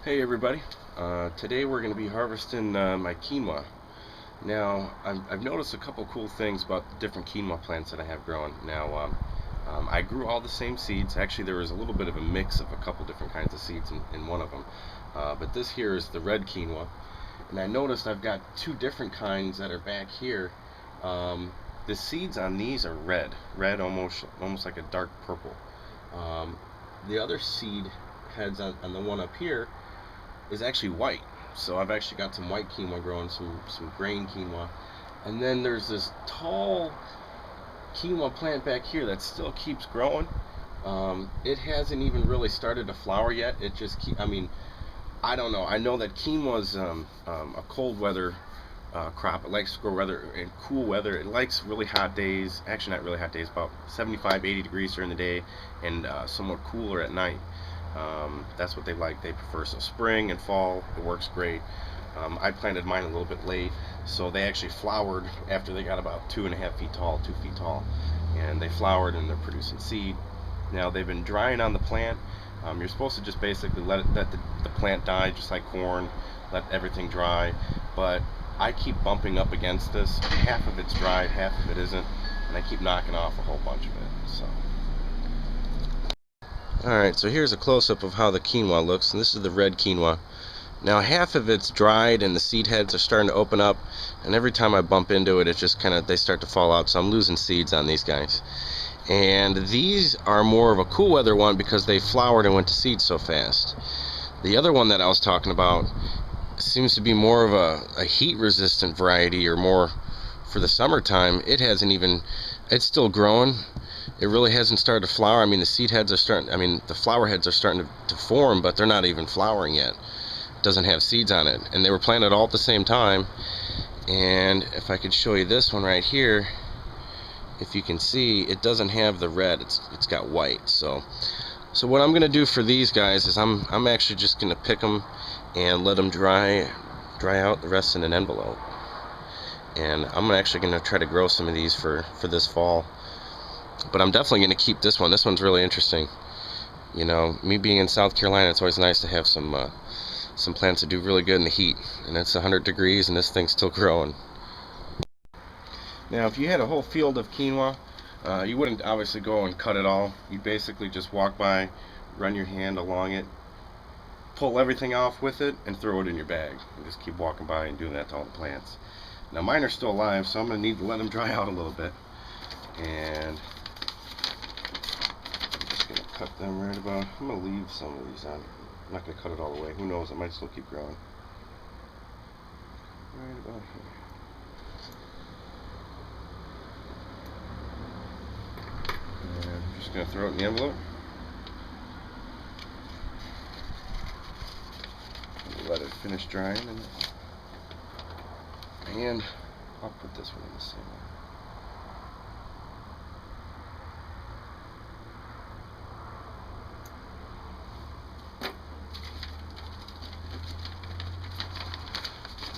Hey everybody, today we're going to be harvesting my quinoa. Now, I've noticed a couple cool things about the different quinoa plants that I have growing. Now, I grew all the same seeds. Actually, there was a little bit of a mix of a couple different kinds of seeds in one of them. But this here is the red quinoa. And I noticed I've got two different kinds that are back here. The seeds on these are red almost like a dark purple. The other seed heads on the one up here is actually white. So I've actually got some white quinoa growing, some grain quinoa. And then there's this tall quinoa plant back here that still keeps growing. It hasn't even really started to flower yet. It just I don't know. I know that quinoa's a cold weather crop. It likes to grow weather in cool weather. It likes really hot days. Actually, not really hot days, about 75, 80 degrees during the day, and somewhat cooler at night. That's what they like. They prefer. So spring and fall, it works great. I planted mine a little bit late, so they actually flowered after they got about 2.5 feet tall, 2 feet tall, and they flowered and they're producing seed. Now they've been drying on the plant. You're supposed to just basically let the plant die, just like corn, let everything dry. But I keep bumping up against this. Half of it's dried, half of it isn't, and I keep knocking off a whole bunch of it. So. Alright, so here's a close-up of how the quinoa looks, and this is the red quinoa. Now half of it's dried and the seed heads are starting to open up, and every time I bump into it, it just they start to fall out, so I'm losing seeds on these guys. And these are more of a cool weather one because they flowered and went to seed so fast. The other one that I was talking about seems to be more of a heat resistant variety, or more for the summertime. It's still growing. It really hasn't started to flower. I mean, the seed heads are the flower heads are starting to form, but they're not even flowering yet. It doesn't have seeds on it. And they were planted all at the same time. And if I could show you this one right here, if you can see, it doesn't have the red. It's got white. So what I'm going to do for these guys is I'm actually just going to pick them and let them dry out, the rest in an envelope. And I'm actually going to try to grow some of these for this fall. But I'm definitely going to keep this one. This one's really interesting. You know, me being in South Carolina, it's always nice to have some plants that do really good in the heat. And it's 100 degrees and this thing's still growing. Now, if you had a whole field of quinoa, you wouldn't obviously go and cut it all. You'd basically just walk by, run your hand along it, pull everything off with it, and throw it in your bag. And just keep walking by and doing that to all the plants. Now, mine are still alive, so I'm going to need to let them dry out a little bit. And cut them right about. I'm going to leave some of these on. I'm not going to cut it all the way. Who knows? It might still keep growing. Right about here. And I'm just going to throw it in the envelope. Let it finish drying. And I'll put this one in the same way.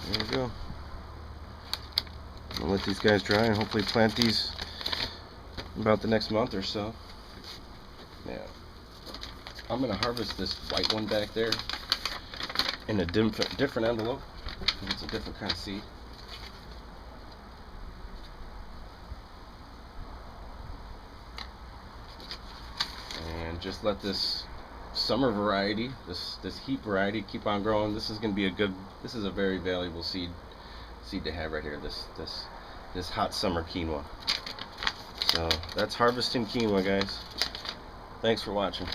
There we go. I'll let these guys dry and hopefully plant these about the next month or so. Now, I'm going to harvest this white one back there in a different envelope. It's a different kind of seed. And just let this summer variety, this heat variety, keep on growing. This is going to be this is a very valuable seed to have right here, this hot summer quinoa. So that's harvesting quinoa, guys. Thanks for watching.